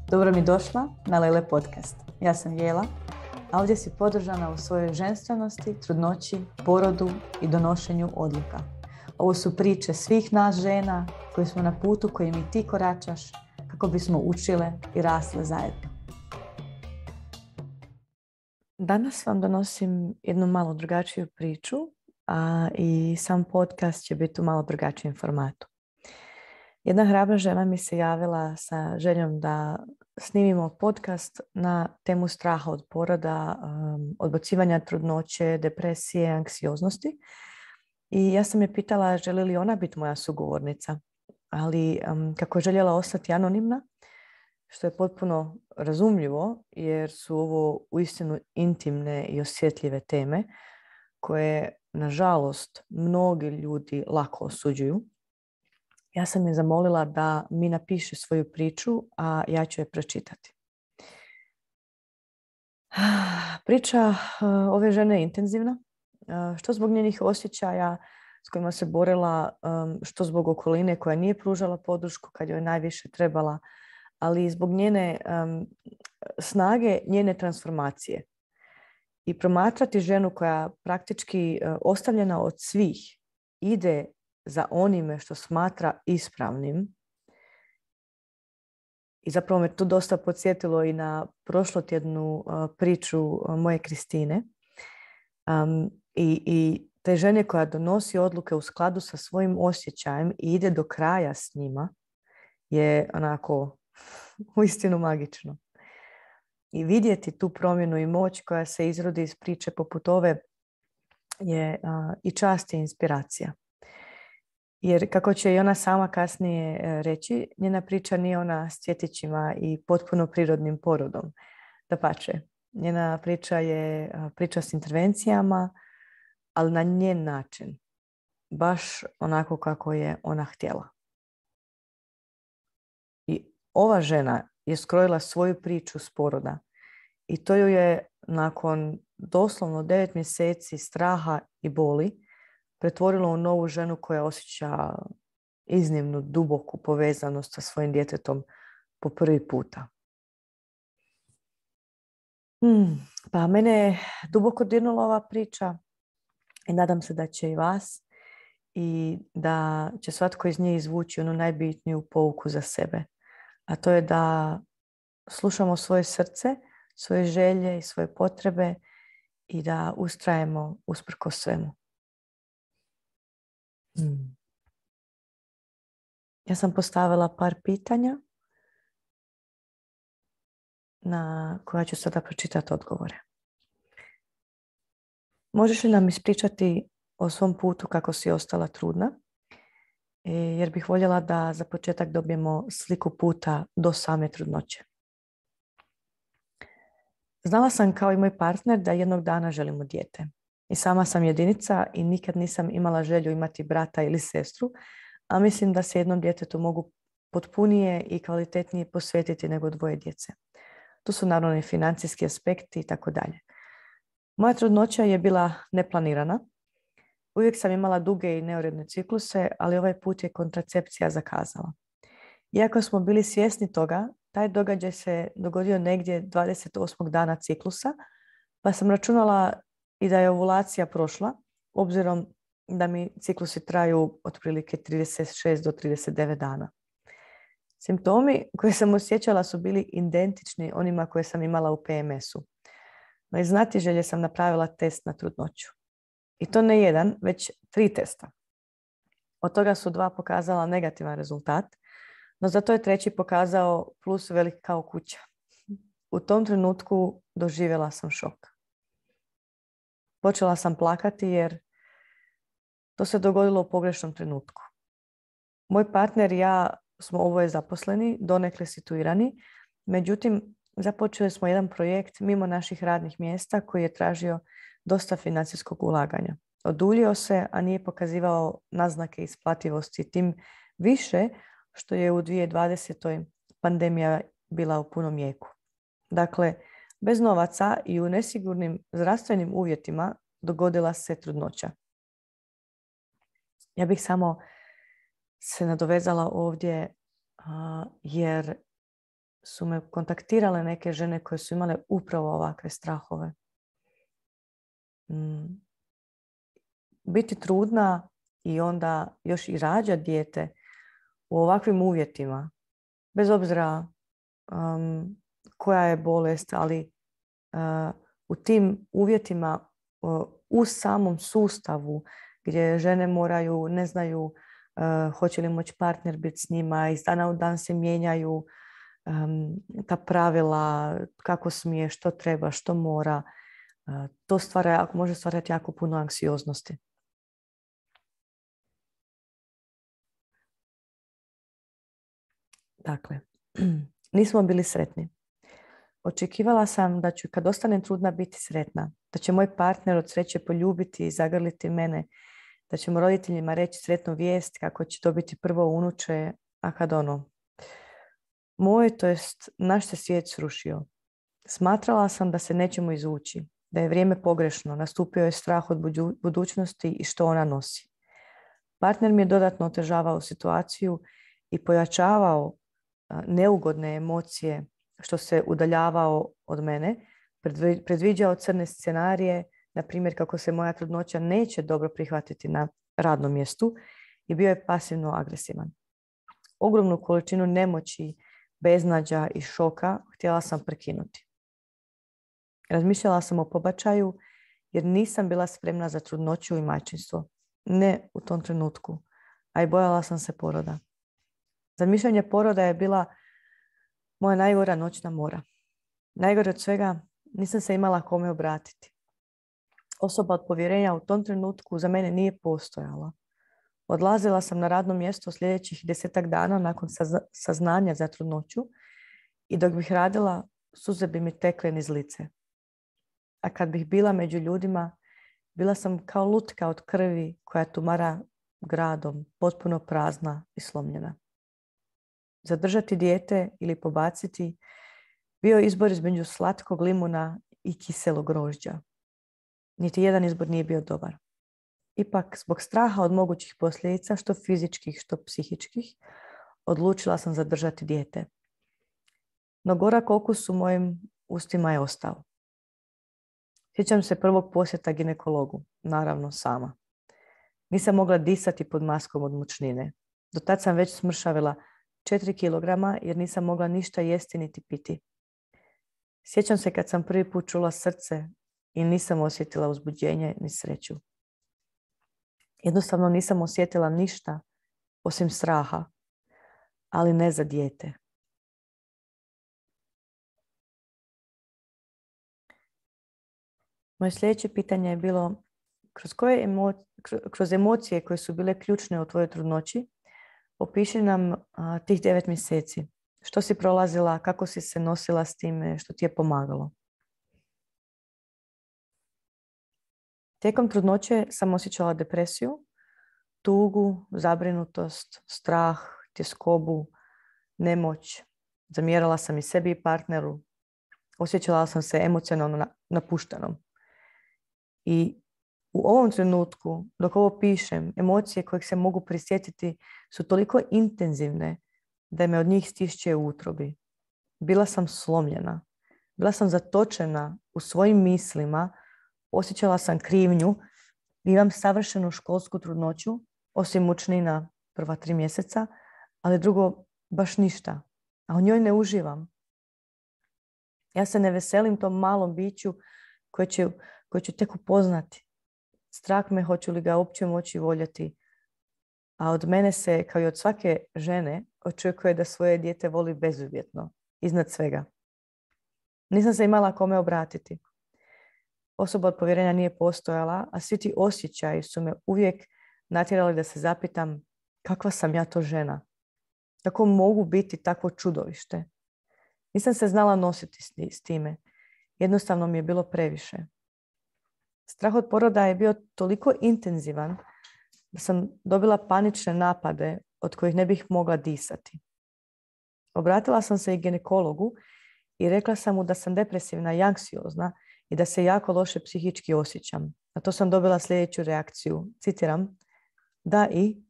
Dobro mi došla na Lele podcast. Ja sam Jela, a ovdje si podržana u svojoj ženstvenosti, trudnoći, porodu i donošenju odluka. Ovo su priče svih nas žena koji smo na putu kojim i ti koračaš kako bismo učile i rasle zajedno. Danas vam donosim jednu malo drugačiju priču, a i sam podcast će biti u malo drugačijem formatu. Jedna hrabra žena mi se javila sa željom da snimimo podcast na temu straha od poroda, odbacivanja trudnoće, depresije, anksioznosti. I ja sam je pitala želi li ona biti moja sugovornica, ali kako je željela ostati anonimna, što je potpuno razumljivo jer su ovo uistinu intimne i osjetljive teme koje, nažalost, mnogi ljudi lako osuđuju. Ja sam je zamolila da mi napiše svoju priču, a ja ću je pročitati. Priča ove žene je intenzivna, što zbog njenih osjećaja s kojima se borila, što zbog okoline koja nije pružala podršku kad joj najviše trebala, ali i zbog njene snage, njene transformacije. I promatrati ženu koja praktički ostavljena od svih ide za onime što smatra ispravnim. I zapravo me to dosta podsjetilo i na prošlotjednu priču moje Kristine. I te žene koja donosi odluke u skladu sa svojim osjećajem i ide do kraja s njima je onako uistinu magično. I vidjeti tu promjenu i moć koja se izrodi iz priče poput ove je i čast i inspiracija. Jer kako će i ona sama kasnije reći, njena priča nije ona s cvjetićima i potpuno prirodnim porodom. Dapače, njena priča je priča s intervencijama, ali na njen način. Baš onako kako je ona htjela. I ova žena je skrojila svoju priču s poroda. I to ju je nakon doslovno 9 mjeseci straha i boli pretvorilo u novu ženu koja osjeća iznimnu duboku povezanost sa svojim djetetom po prvi puta. Pa mene je duboko dirnula ova priča i nadam se da će i vas i da će svatko iz nje izvući onu najbitniju pouku za sebe. A to je da slušamo svoje srce, svoje želje i svoje potrebe i da ustrajemo usprkos svemu. Ja sam postavila par pitanja na koja ću sada pročitati odgovore. Možeš li nam ispričati o svom putu kako si ostala trudna? Jer bih voljela da za početak dobijemo sliku puta do same trudnoće. Znala sam kao i moj partner da jednog dana želimo dijete. I sama sam jedinica i nikad nisam imala želju imati brata ili sestru, a mislim da se jednom djetetu mogu potpunije i kvalitetnije posvetiti nego dvoje djece. Tu su naravno i financijski aspekti i tako dalje. Moja trudnoća je bila neplanirana. Uvijek sam imala duge i neuredne cikluse, ali ovaj put je kontracepcija zakazala. Iako smo bili svjesni toga, taj događaj se dogodio negdje 28. dana ciklusa, pa sam računala i da je ovulacija prošla, obzirom da mi ciklusi traju otprilike 36 do 39 dana. Simptomi koje sam osjećala su bili identični onima koje sam imala u PMS-u. No iz znatiželje sam napravila test na trudnoću. I to ne jedan, već 3 testa. Od toga su 2 pokazala negativan rezultat, no zato je 3. pokazao plus velik kao kuća. U tom trenutku doživjela sam šok. Počela sam plakati jer to se dogodilo u pogrešnom trenutku. Moj partner i ja smo oboje zaposleni, donekle situirani, međutim započeli smo jedan projekt mimo naših radnih mjesta koji je tražio dosta financijskog ulaganja. Oduljio se, a nije pokazivao naznake isplativosti, tim više što je u 2020. pandemija bila u punom jeku. Dakle, bez novaca i u nesigurnim zdravstvenim uvjetima dogodila se trudnoća. Ja bih samo se nadovezala ovdje jer su me kontaktirale neke žene koje su imale upravo ovakve strahove. Biti trudna i onda još i rađati dijete u ovakvim uvjetima, bez obzira koja je bolest, ali u tim uvjetima u samom sustavu gdje žene moraju, ne znaju hoće li moći partner biti s njima, iz dana u dan se mijenjaju ta pravila, kako smije, što treba, što mora. To može stvarati jako puno anksioznosti. Dakle, nismo bili sretni. Očekivala sam da ću kad ostanem trudna biti sretna, da će moj partner od sreće poljubiti i zagrliti mene, da ćemo roditeljima reći sretnu vijest kako će to biti prvo unuče, a kad moj, to jest naš se svijet srušio. Smatrala sam da se nećemo izvući, da je vrijeme pogrešno, nastupio je strah od budućnosti i što ona nosi. Partner mi je dodatno otežavao situaciju i pojačavao neugodne emocije što se udaljavao od mene, predviđao crne scenarije, na primjer kako se moja trudnoća neće dobro prihvatiti na radnom mjestu i bio je pasivno agresivan. Ogromnu količinu nemoći, beznađa i šoka htjela sam prekinuti. Razmišljala sam o pobačaju jer nisam bila spremna za trudnoću i majčinstvo. Ne u tom trenutku, a i bojala sam se poroda. Zamišljanje poroda je bila moja najgora noćna mora. Najgore od svega, nisam se imala kome obratiti. Osoba od povjerenja u tom trenutku za mene nije postojala. Odlazila sam na radno mjesto sljedećih 10 dana nakon saznanja za trudnoću i dok bih radila, suze bi mi tekle niz lice. A kad bih bila među ljudima, bila sam kao lutka od krvi koja tumara gradom, potpuno prazna i slomljena. Zadržati dijete ili pobaciti bio je izbor između slatkog limuna i kiselog grožđa. Niti jedan izbor nije bio dobar. Ipak, zbog straha od mogućih posljedica, što fizičkih, što psihičkih, odlučila sam zadržati dijete. No gorak okus u mojim ustima je ostao. Sjećam se prvog posjeta ginekologu, naravno sama. Nisam mogla disati pod maskom od mučnine. Do tad sam već smršavila 4 kilograma jer nisam mogla ništa jesti niti piti. Sjećam se kad sam prvi put čula srce i nisam osjetila uzbuđenje ni sreću. Jednostavno nisam osjetila ništa osim straha, ali ne za dijete. Moje sljedeće pitanje je bilo kroz emocije koje su bile ključne u tvojoj trudnoći, opiši nam tih 9 mjeseci. Što si prolazila, kako si se nosila s time, što ti je pomagalo. Tijekom trudnoće sam osjećala depresiju, tugu, zabrinutost, strah, tjeskobu, nemoć. Zamjerala sam i sebi i partneru. Osjećala sam se emocionalno napuštenom. I u ovom trenutku, dok ovo pišem, emocije kojih se mogu prisjetiti su toliko intenzivne da me od njih stišće u utrobi. Bila sam slomljena. Bila sam zatočena u svojim mislima. Osjećala sam krivnju. Imam savršenu školsku trudnoću, osim mučnina prva 3 mjeseca, ali drugo baš ništa. A u njoj ne uživam. Ja se ne veselim tom malom biću koje ću tek upoznati. Strah me hoću li ga uopće moći voljeti. A od mene se, kao i od svake žene, očekuje da svoje dijete voli bezuvjetno, iznad svega. Nisam se imala kome obratiti. Osoba od povjerenja nije postojala, a svi ti osjećaji su me uvijek natjerali da se zapitam kakva sam ja to žena. Kako mogu biti takvo čudovište? Nisam se znala nositi s time. Jednostavno mi je bilo previše. Strah od poroda je bio toliko intenzivan da sam dobila panične napade od kojih ne bih mogla disati. Obratila sam se i ginekologu i rekla sam mu da sam depresivna i anksiozna i da se jako loše psihički osjećam. Na to sam dobila sljedeću reakciju. Citiram, da i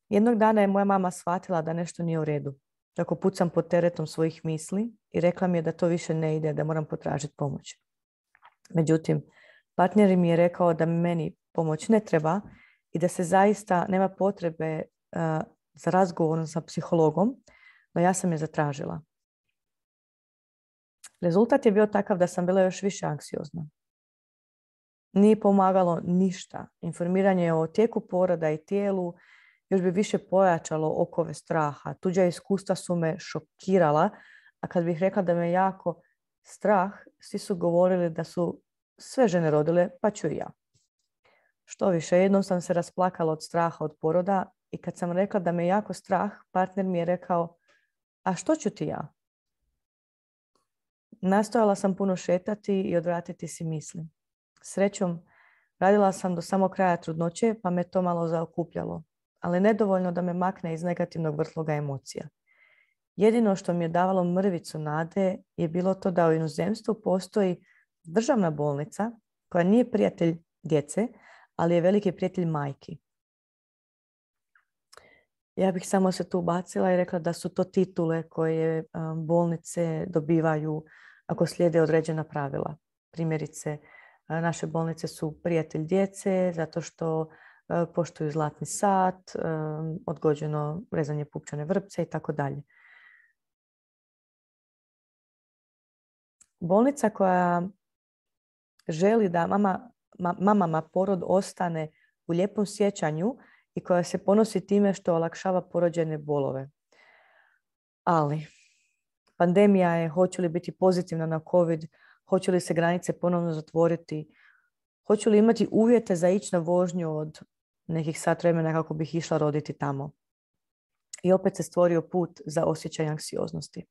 Jednog dana je moja mama shvatila da nešto nije u redu. Kako pucam pod teretom svojih misli i rekla mi je da to više ne ide, da moram potražiti pomoć. Međutim, partner mi je rekao da meni pomoć ne treba i da se zaista nema potrebe za razgovorom sa psihologom, no ja sam je zatražila. Rezultat je bio takav da sam bila još više anksiozna. Nije pomagalo ništa. Informiranje o tijeku poroda i tijelu još bi više pojačalo okove straha. Tuđa iskustva su me šokirala, a kad bih rekla da me jako strah, svi su govorili da su sve žene rodile, pa ću i ja. Što više, jednom sam se rasplakala od straha od poroda i kad sam rekla da me jako strah, partner mi je rekao, a što ću ti ja? Nastojala sam puno šetati i odvratiti si misli. Srećom, radila sam do samog kraja trudnoće, pa me to malo zaokupljalo, ali nedovoljno da me makne iz negativnog vrtloga emocija. Jedino što mi je davalo mrvicu nade je bilo to da u inozemstvu postoji državna bolnica koja nije prijatelj djece, ali je veliki prijatelj majki. Ja bih samo se tu ubacila i rekla da su to titule koje bolnice dobivaju ako slijede određena pravila. Primjerice, naše bolnice su prijatelj djece zato što poštuju zlatni sat, odgođeno rezanje pupčane vrpce i tako dalje. Bolnica koja želi da mamama porod ostane u lijepom sjećanju i koja se ponosi time što olakšava porođajne bolove. Ali pandemija je, hoće li biti pozitivna na COVID, hoće li se granice ponovno zatvoriti, hoću li imati uvjete za ići na vožnju od nekih sat vremena kako bih išla roditi tamo. I opet se stvorio put za osjećaj anksioznosti.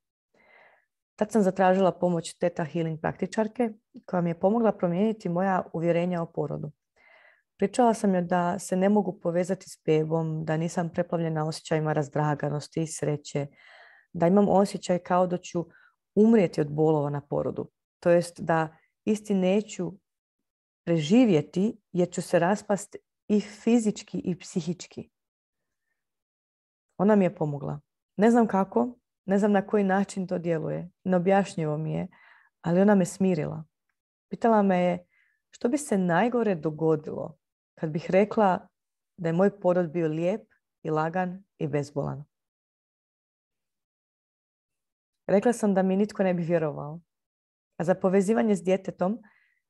Tad sam zatražila pomoć Theta Healing praktičarke koja mi je pomogla promijeniti moja uvjerenja o porodu. Pričala sam joj da se ne mogu povezati s bebom, da nisam preplavljena osjećajima razdraganosti i sreće, da imam osjećaj kao da ću umrijeti od bolova na porodu. To jest da isti neću preživjeti jer ću se raspasti i fizički i psihički. Ona mi je pomogla. Ne znam kako, ne znam na koji način to djeluje. Neobjašnjivo mi je, ali ona me smirila. Pitala me je što bi se najgore dogodilo kad bih rekla da je moj porod bio lijep i lagan i bezbolan. Rekla sam da mi nitko ne bi vjerovao. A za povezivanje s djetetom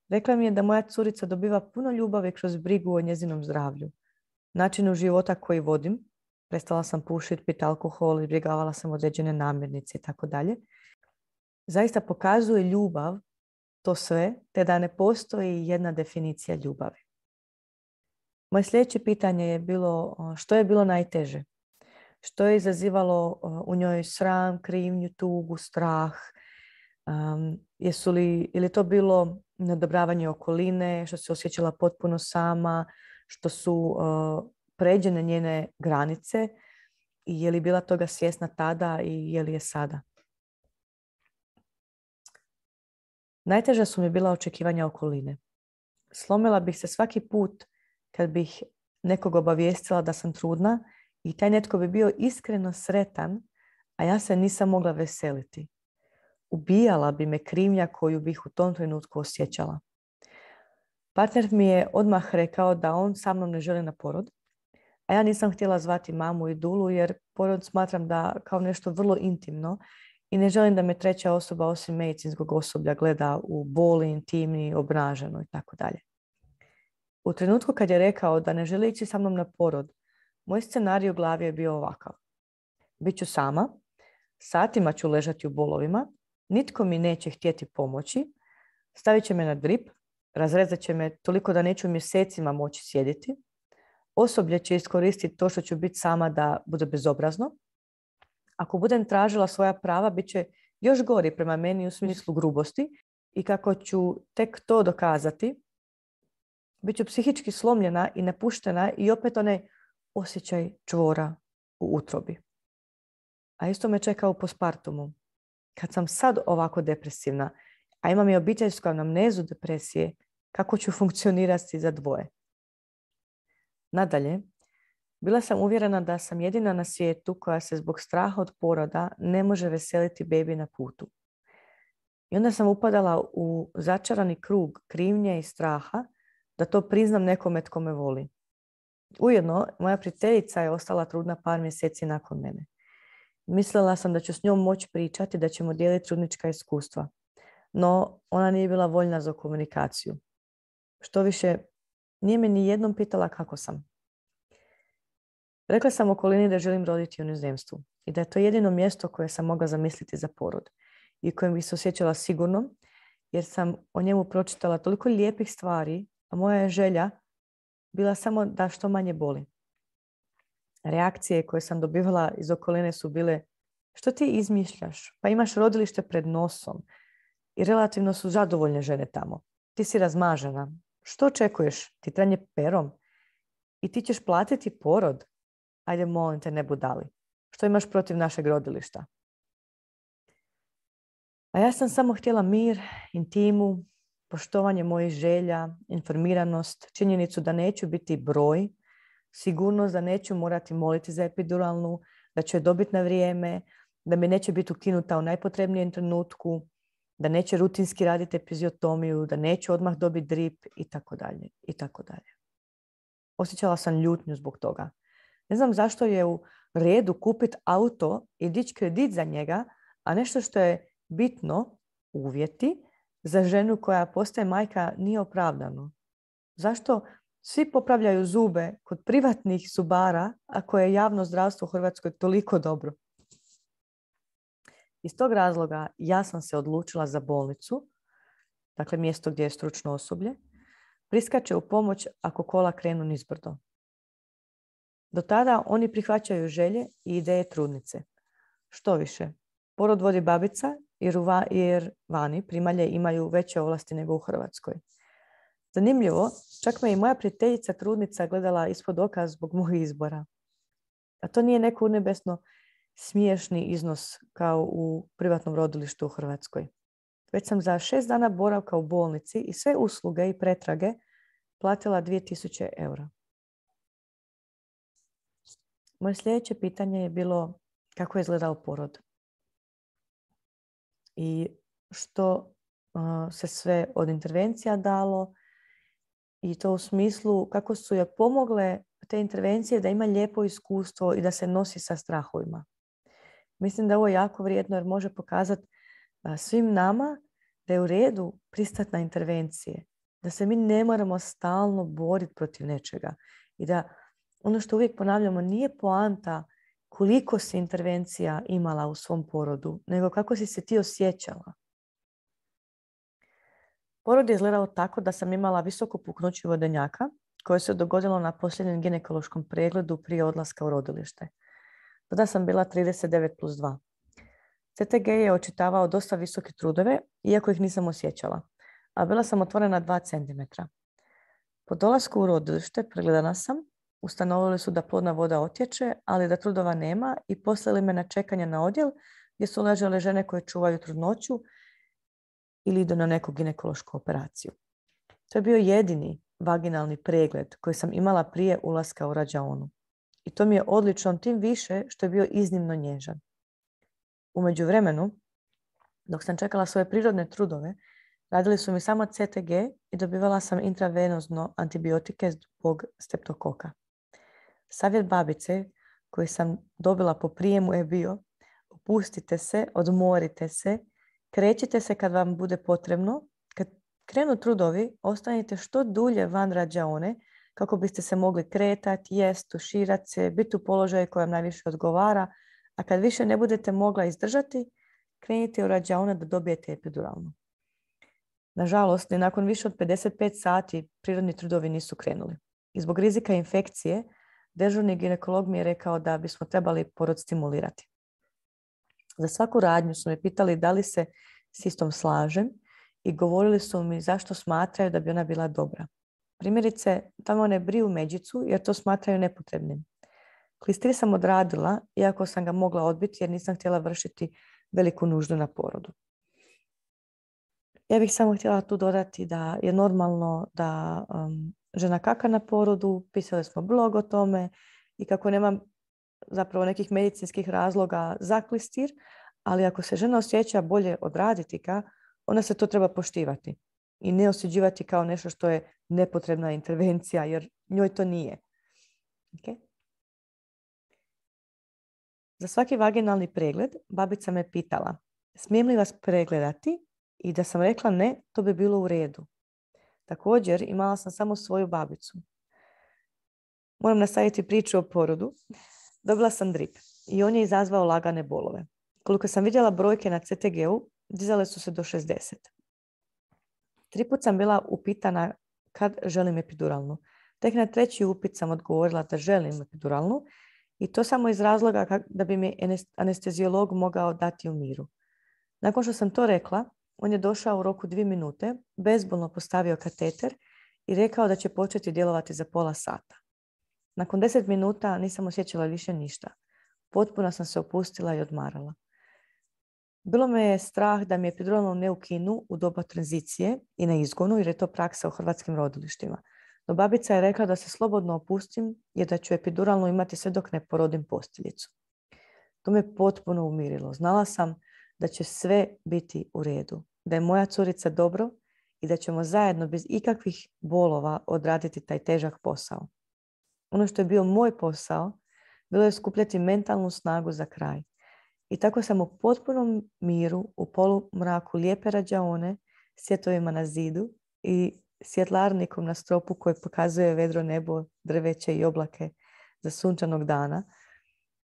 rekla mi je da moja curica dobiva puno ljubavi kroz brigu o njezinom zdravlju. Načinu života koji vodim, prestala sam pušiti, piti alkohol, izbjegavala sam određene namirnice i tako dalje, zaista pokazuje ljubav, to sve, te da ne postoji jedna definicija ljubavi. Moje sljedeće pitanje je bilo što je bilo najteže? Što je izazivalo u njoj sram, krivnju, tugu, strah? Ili to bilo neodobravanje okoline, što se osjećala potpuno sama, što su pređene njene granice i je li bila toga svjesna tada i je li je sada? Najteža su mi bila očekivanja okoline. Slomila bih se svaki put kad bih nekog obavijestila da sam trudna i taj netko bi bio iskreno sretan, a ja se nisam mogla veseliti. Ubijala bi me krivnja koju bih u tom trenutku osjećala. Partner mi je odmah rekao da on sa mnom ne želi na porod, a ja nisam htjela zvati mamu i dulu jer porod smatram da kao nešto vrlo intimno i ne želim da me treća osoba osim medicinskog osoblja gleda u boli, intimni, obnaženo i tako dalje. U trenutku kad je rekao da ne želi ići sa mnom na porod, moj scenarij u glavi je bio ovakav. Biću sama, satima ću ležati u bolovima, nitko mi neće htjeti pomoći, stavit će me na drip, razrezat će me toliko da neću mjesecima moći sjediti, osoblje će iskoristiti to što ću biti sama da bude bezobrazno. Ako budem tražila svoja prava, bit će još gori prema meni u smislu grubosti i kako ću tek to dokazati, bit ću psihički slomljena i napuštena i opet onaj osjećaj čvora u utrobi. A isto me čeka u postpartumu. Kad sam sad ovako depresivna, a imam i obiteljsku anamnezu depresije, kako ću funkcionirati za dvoje? Nadalje, Bila sam uvjerena da sam jedina na svijetu koja se zbog straha od poroda ne može veseliti bebi na putu. I onda sam upadala u začarani krug krivnje i straha da to priznam nekome tko me voli. Ujedno, moja prijateljica je ostala trudna par mjeseci nakon mene. Mislila sam da ću s njom moći pričati, da ćemo dijeliti trudnička iskustva. No, ona nije bila voljna za komunikaciju. Što više, nije me ni jednom pitala kako sam. Rekla sam okolini da želim roditi u inozemstvu i da je to jedino mjesto koje sam mogla zamisliti za porod i kojem bih se osjećala sigurno, jer sam o njemu pročitala toliko lijepih stvari, a moja je želja bila samo da što manje boli. Reakcije koje sam dobivala iz okoline su bile: što ti izmišljaš? Pa imaš rodilište pred nosom i relativno su zadovoljne žene tamo. Ti si razmažena. Što očekuješ? Ti tranje perom? I ti ćeš platiti porod? Ajde, molim te, ne budali. Što imaš protiv našeg rodilišta? A ja sam samo htjela mir, intimu, poštovanje mojih želja, informiranost, činjenicu da neću biti broj, sigurnost da neću morati moliti za epiduralnu, da ću je dobiti na vrijeme, da mi neće biti ukinuta u najpotrebnijem trenutku, da neće rutinski raditi epiziotomiju, da neću odmah dobiti drip i tako dalje, i tako dalje. Osjećala sam ljutnju zbog toga. Ne znam zašto je u redu kupiti auto i dići kredit za njega, a nešto što je bitno, uvjeti, za ženu koja postaje majka nije opravdano. Zašto svi popravljaju zube kod privatnih zubara, ako je javno zdravstvo u Hrvatskoj toliko dobro? Iz tog razloga ja sam se odlučila za bolnicu, dakle mjesto gdje je stručno osoblje, priskače u pomoć ako kola krenu nizbrdo. Do tada oni prihvaćaju želje i ideje trudnice. Što više, porod vodi babica jer vani primalje imaju veće ovlasti nego u Hrvatskoj. Zanimljivo, čak me i moja prijateljica trudnica gledala ispod oka zbog mojih izbora. A to nije neko unebesno smiješni iznos kao u privatnom rodilištu u Hrvatskoj. Već sam za 6 dana boravka u bolnici i sve usluge i pretrage platila 2000 eura. Moje sljedeće pitanje je bilo kako je izgledao porod i što se sve od intervencija dalo i to u smislu kako su joj pomogle te intervencije da ima lijepo iskustvo i da se nosi sa strahovima. Mislim da je ovo jako vrijedno jer može pokazati svim nama da je u redu pristati na intervencije, da se mi ne moramo stalno boriti protiv nečega i da ono što uvijek ponavljamo nije poanta koliko si intervencija imala u svom porodu, nego kako si se ti osjećala. Porod je izgledao tako da sam imala visoko puknuće vodenjaka koje se dogodilo na posljednjem ginekološkom pregledu prije odlaska u rodilište. Tada sam bila 39+2. CTG je očitavao dosta visoke trudove, iako ih nisam osjećala, a bila sam otvorena 2 cm. Po dolasku u rodilište pregledana sam, ustanovili su da plodna voda otječe, ali da trudova nema i poslali me na čekanje na odjel gdje su ležale žene koje čuvaju trudnoću ili idu na neku ginekološku operaciju. To je bio jedini vaginalni pregled koji sam imala prije ulaska u rađaonu. I to mi je odlično, tim više što je bio iznimno nježan. U međuvremenu, dok sam čekala svoje prirodne trudove, radili su mi samo CTG i dobivala sam intravenozno antibiotike zbog streptokoka. Savjet babice koji sam dobila po prijemu je bio: opustite se, odmorite se, krećite se kad vam bude potrebno. Kad krenu trudovi, ostanite što dulje van rađaone kako biste se mogli kretati, jest, tuširati se, biti u položaju koji vam najviše odgovara, a kad više ne budete mogla izdržati, krenite u rađaone da dobijete epiduralnu. Nažalost, ni nakon više od 55 sati prirodni trudovi nisu krenuli. I zbog rizika infekcije, dežurni ginekolog mi je rekao da bismo trebali porod stimulirati. Za svaku radnju su me pitali da li se s istom slažem i govorili su mi zašto smatraju da bi ona bila dobra. Primjerice, tamo ne briju međicu jer to smatraju nepotrebnim. Klistir sam odradila, iako sam ga mogla odbiti jer nisam htjela vršiti veliku nuždu na porodu. Ja bih samo htjela tu dodati da je normalno da žena kaka na porodu, pisali smo blog o tome i kako nemam zapravo nekih medicinskih razloga za klistir, ali ako se žena osjeća bolje odraditi ga, onda se to treba poštivati i ne osuđivati kao nešto što je nepotrebna intervencija, jer njoj to nije. Okay? Za svaki vaginalni pregled babica me pitala smijem li vas pregledati i da sam rekla ne, to bi bilo u redu. Također imala sam samo svoju babicu. Moram nastaviti priču o porodu. Dobila sam drip i on je izazvao lagane bolove. Koliko sam vidjela brojke na CTG-u, dizale su se do 60. 3 puta sam bila upitana kad želim epiduralnu. Tek na 3. upit sam odgovorila da želim epiduralnu i to samo iz razloga da bi mi anesteziolog mogao dati u miru. Nakon što sam to rekla, on je došao u roku 2 minute, bezbolno postavio kateter i rekao da će početi djelovati za pola sata. Nakon 10 minuta nisam osjećala više ništa. Potpuno sam se opustila i odmarala. Bilo me je strah da mi epiduralnu ne ukinu u doba tranzicije i na izgonu, jer je to praksa u hrvatskim rodilištima. No babica je rekla da se slobodno opustim jer da ću epiduralnu imati sve dok ne porodim posteljicu. To me potpuno umirilo. Znala sam da će sve biti u redu, da je moja curica dobro i da ćemo zajedno bez ikakvih bolova odraditi taj težak posao. Ono što je bio moj posao bilo je skupljati mentalnu snagu za kraj. I tako sam u potpunom miru, u polumraku lijepe rađaone, svjetovima na zidu i svjetlarnikom na stropu koji pokazuje vedro nebo, drveće i oblake za sunčanog dana,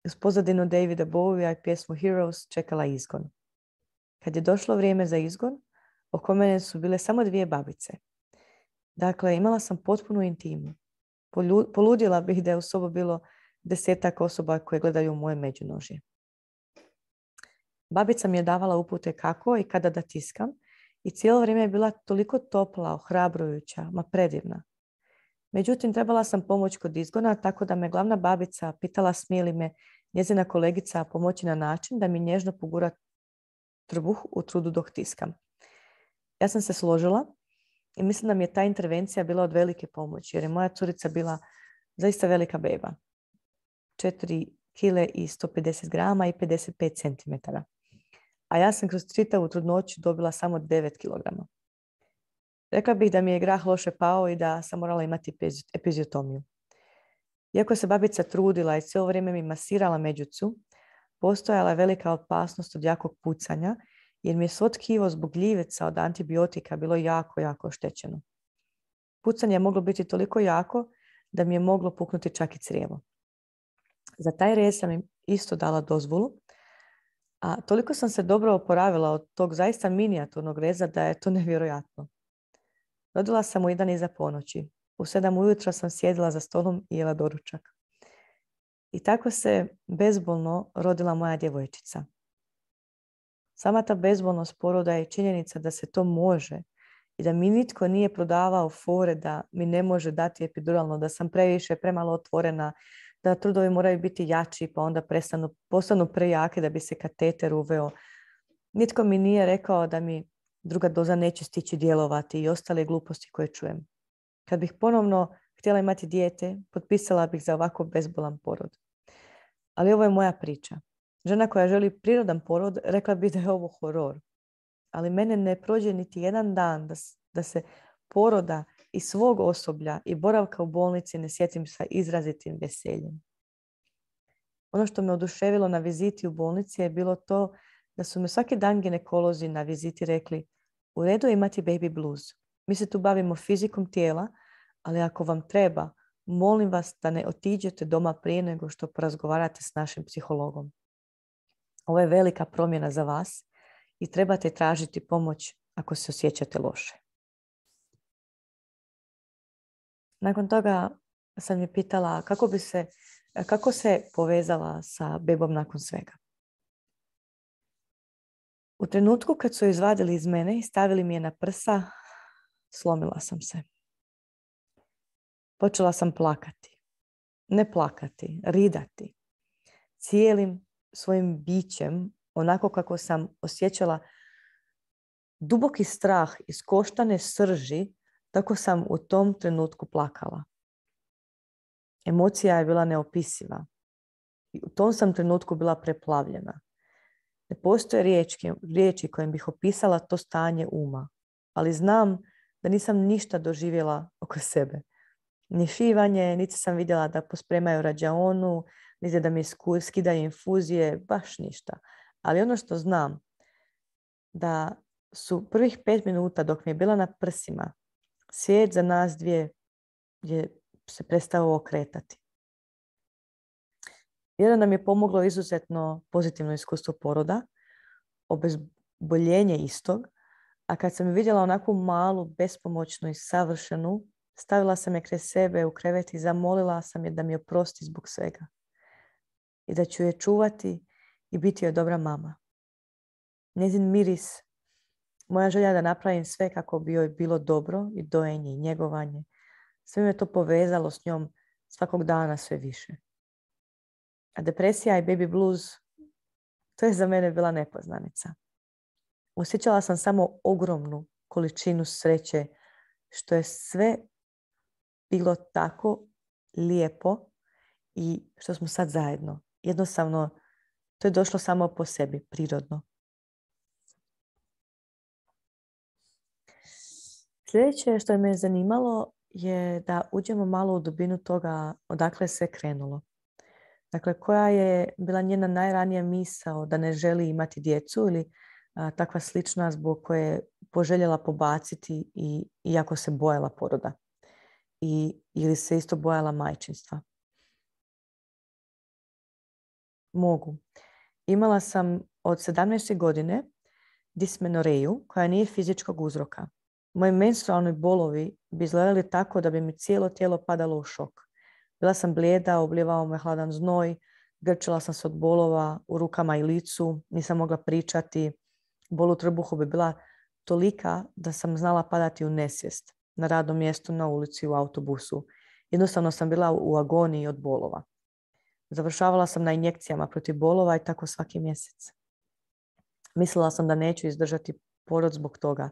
uz pozadinu Davida Bowiea i pjesmu Heroes čekala izgon. Kad je došlo vrijeme za izgon, oko mene su bile samo 2 babice. Dakle, imala sam potpunu intimu. Poludjela bih da je u sobu bilo 10 osoba koje gledaju u moje međunožje. Babica mi je davala upute kako i kada da tiskam i cijelo vrijeme je bila toliko topla, ohrabrujuća, predivna. Međutim, trebala sam pomoć kod izgona, tako da me glavna babica pitala smije li me njezina kolegica pomoći na način da mi nježno pogura trbuh u trudu dok tiskam. Ja sam se složila i mislim da mi je ta intervencija bila od velike pomoći, jer je moja curica bila zaista velika beba. 4 kile i 150 grama i 55 centimetara. A ja sam kroz čitavu trudnoću dobila samo 9 kilograma. Rekla bih da mi je grah loše pao i da sam morala imati epiziotomiju. Iako se babica trudila i cijelo vrijeme mi masirala međucu, postojala je velika opasnost od jakog pucanja, jer mi je svo tkivo zbog gljiveca od antibiotika bilo jako, jako oštećeno. Pucanje je moglo biti toliko jako da mi je moglo puknuti čak i crijevo. Za taj rez sam im isto dala dozvolu, a toliko sam se dobro oporavila od tog zaista minijaturnog reza da je to nevjerojatno. Rodila sam u 1 iza ponoći. U 7 ujutro sam sjedila za stolom i jela doručak. I tako se bezbolno rodila moja djevojčica. Sama ta bezbolnost poroda je činjenica da se to može i da mi nitko nije prodavao fore da mi ne može dati epiduralno, da sam previše, premalo otvorena, da trudovi moraju biti jači pa onda postanu prejake da bi se kateter uveo. Nitko mi nije rekao da mi druga doza neće stići djelovati i ostale gluposti koje čujem. Kad bih ponovno htjela imati dijete, potpisala bih za ovako bezbolan porod. Ali ovo je moja priča. Žena koja želi prirodan porod rekla bi da je ovo horor. Ali mene ne prođe niti jedan dan da se poroda i svog osoblja i boravka u bolnici ne sjetim sa izrazitim veseljem. Ono što me oduševilo na viziti u bolnici je bilo to da su me svaki dan ginekolozi na viziti rekli u redu je imati baby blues. Mi se tu bavimo fizikom tijela, ali ako vam treba, molim vas da ne otiđete doma prije nego što porazgovarate s našim psihologom. Ovo je velika promjena za vas i trebate tražiti pomoć ako se osjećate loše. Nakon toga sam je pitala kako se povezala sa bebom nakon svega. U trenutku kad su izvadili iz mene i stavili mi je na prsa, slomila sam se. Počela sam plakati. Ne plakati, ridati. Cijelim svojim bićem, onako kako sam osjećala duboki strah iz koštane srži, tako sam u tom trenutku plakala. Emocija je bila neopisiva. I u tom sam trenutku bila preplavljena. Ne postoje riječi kojim bih opisala to stanje uma, ali znam da nisam ništa doživjela oko sebe. Ni šivanje, niti sam vidjela da pospremaju rađaonu, niti da mi skidaju infuzije, baš ništa. Ali ono što znam, da su prvih 5 minuta dok mi je bila na prsima, svijet za nas dvije je se prestao okretati. Vjerujem da mi je pomoglo izuzetno pozitivno iskustvo poroda, obezboljenje istog, a kad sam je vidjela onako malu, bespomoćnu i savršenu, stavila sam je kraj sebe u krevet i zamolila sam je da mi oprosti zbog svega. I da ću je čuvati i biti joj dobra mama. Njezin miris, moja želja da napravim sve kako bi joj bilo dobro i dojenje i njegovanje. Sve me to povezalo s njom svakog dana sve više. A depresija i baby blues, to je za mene bila nepoznanica. Osjećala sam samo ogromnu količinu sreće, što je sve bilo tako lijepo i što smo sad zajedno. Jednostavno, to je došlo samo po sebi, prirodno. Sljedeće što je me zanimalo je da uđemo malo u dubinu toga odakle se krenulo. Dakle, koja je bila njena najranija misao da ne želi imati djecu ili takva slična zbog koje je poželjela pobaciti iako se bojala poroda. Ili se isto bojala majčinstva. Mogu. Imala sam od 17. godine dismenoreju koja nije fizičkog uzroka. Moji menstrualni bolovi bi izgledali tako da bi mi cijelo tijelo padalo u šok. Bila sam blijeda, oblijevao me hladan znoj, grčila sam se od bolova u rukama i licu, nisam mogla pričati. Bol u trbuhu bi bila tolika da sam znala padati u nesvijest na radnom mjestu, na ulici, u autobusu. Jednostavno sam bila u agoniji od bolova. Završavala sam na injekcijama protiv bolova i tako svaki mjesec. Mislila sam da neću izdržati porod zbog toga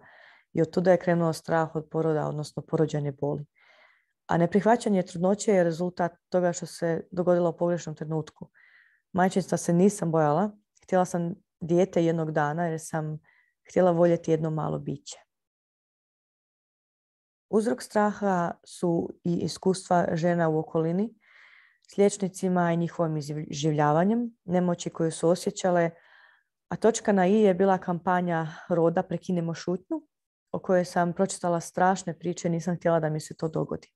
i od tuda je krenuo strah od poroda, odnosno porođajne boli. A neprihvaćanje trudnoće je rezultat toga što se dogodilo u pogrešnom trenutku. Majčinstva se nisam bojala. Htjela sam dijete jednog dana jer sam htjela voljeti jedno malo biće. Uzrok straha su i iskustva žena u okolini s liječnicima i njihovim iživljavanjem, nemoći koju su osjećale, a točka na i je bila kampanja roda Prekinemo šutnju, o kojoj sam pročitala strašne priče i nisam htjela da mi se to dogodi.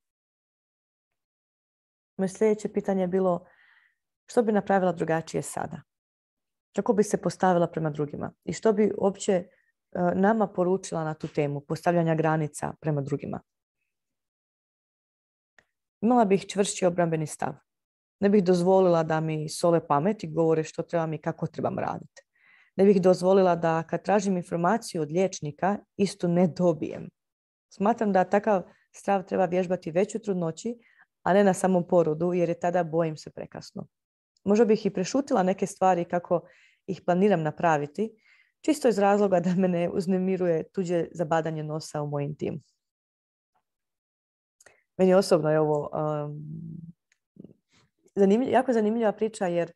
Moje sljedeće pitanje je bilo što bi napravila drugačije sada? Kako bi se postavila prema drugima? I što bi uopće nama poručila na tu temu postavljanja granica prema drugima? Imala bih čvršći obrambeni stav. Ne bih dozvolila da mi sole pamet i govore što trebam i kako trebam raditi. Ne bih dozvolila da kad tražim informaciju od liječnika istu ne dobijem. Smatram da takav stav treba vježbati već u trudnoći, a ne na samom porodu, jer je tada bojim se prekasno. Možda bih i prešutila neke stvari kako ih planiram napraviti, čisto iz razloga da me ne uznemiruje tuđe zabadanje nosa u moj intim. Meni osobno je ovo jako zanimljiva priča, jer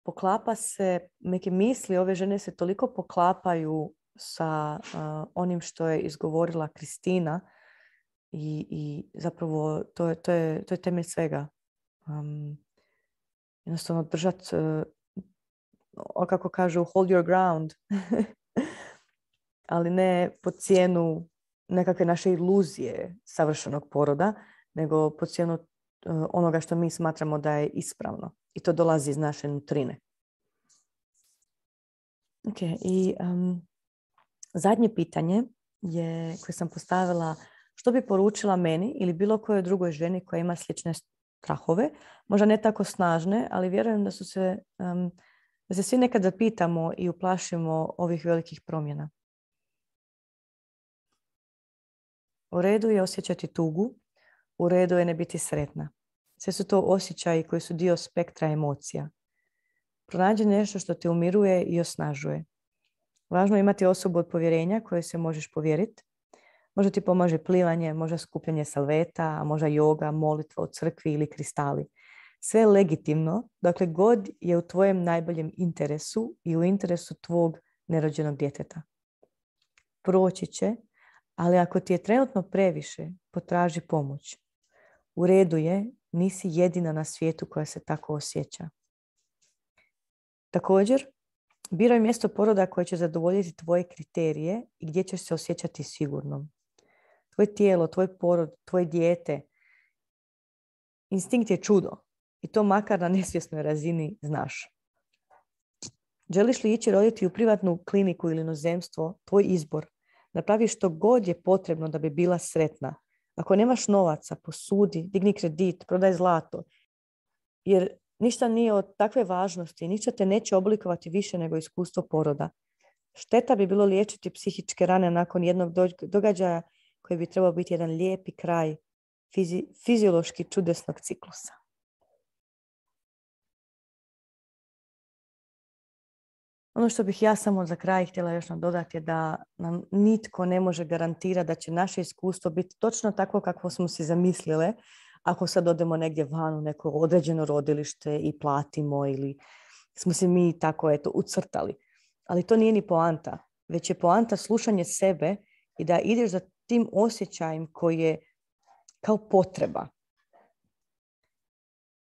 poklapa se, neke misli ove žene se toliko poklapaju sa onim što je izgovorila Kristina i zapravo to je temelj svega. Jednostavno držati, kako kažu, hold your ground, ali ne po cijenu nekakve naše iluzije savršenog poroda, nego po cijenu onoga što mi smatramo da je ispravno. I to dolazi iz naše nutrine. Okay, i zadnje pitanje koje sam postavila, što bi poručila meni ili bilo kojoj drugoj ženi koja ima slične strahove, možda ne tako snažne, ali vjerujem da se svi nekad zapitamo i uplašimo ovih velikih promjena. U redu je osjećati tugu, u redu je ne biti sretna. Sve su to osjećaji koji su dio spektra emocija. Pronađi nešto što te umiruje i osnažuje. Važno je imati osobu od povjerenja kojoj se možeš povjeriti. Možda ti pomaže plivanje, možda skupljanje salveta, možda joga, molitva u crkvi ili kristali. Sve je legitimno, dakle god je u tvojem najboljem interesu i u interesu tvog nerođenog djeteta. Proći će, ali ako ti je trenutno previše, potraži pomoć. U redu je, nisi jedina na svijetu koja se tako osjeća. Također, biraj mjesto poroda koje će zadovoljiti tvoje kriterije i gdje ćeš se osjećati sigurno. Tvoje tijelo, tvoj porod, tvoje dijete, instinkt je čudo. I to makar na nesvjesnoj razini znaš. Želiš li ići roditi u privatnu kliniku ili inozemstvo, tvoj izbor. Napravi što god je potrebno da bi bila sretna. Ako nemaš novaca, posudi, digni kredit, prodaj zlato. Jer ništa nije od takve važnosti, ništa te neće oblikovati više nego iskustvo poroda. Šteta bi bilo liječiti psihičke rane nakon jednog događaja koji bi trebao biti jedan lijepi kraj fiziološki čudesnog ciklusa. Ono što bih ja samo za kraj htjela još nadodati je da nam nitko ne može garantirati da će naše iskustvo biti točno tako kako smo si zamislile ako sad odemo negdje van u neko određeno rodilište i platimo ili smo se mi tako ucrtali. Ali to nije ni poanta, već je poanta slušanje sebe i da ideš za tim osjećajem koji je kao potreba.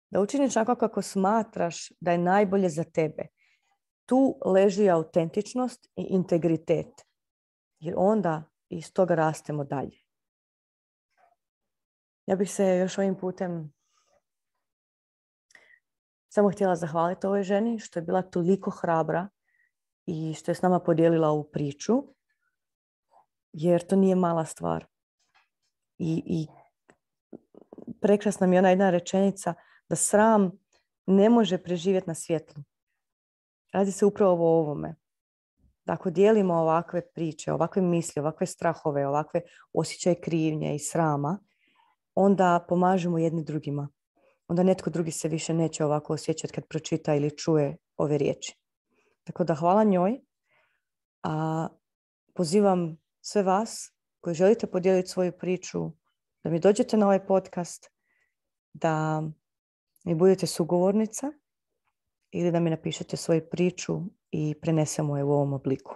Da učiniš onako kako smatraš da je najbolje za tebe. Tu leži autentičnost i integritet. Jer onda iz toga rastemo dalje. Ja bih se još ovim putem samo htjela zahvaliti ovoj ženi što je bila toliko hrabra i što je s nama podijelila ovu priču. Jer to nije mala stvar. I prekrasna mi je ona jedna rečenica da sram ne može preživjeti na svjetlu. Radi se upravo o ovome. Da ako dijelimo ovakve priče, ovakve misli, ovakve strahove, ovakve osjećaje krivnje i srama, onda pomažemo jedni drugima. Onda netko drugi se više neće ovako osjećati kad pročita ili čuje ove riječi. Tako da hvala njoj. A pozivam sve vas koji želite podijeliti svoju priču, da mi dođete na ovaj podcast, da mi budete sugovornica ili da mi napišete svoju priču i prenesemo je u ovom obliku.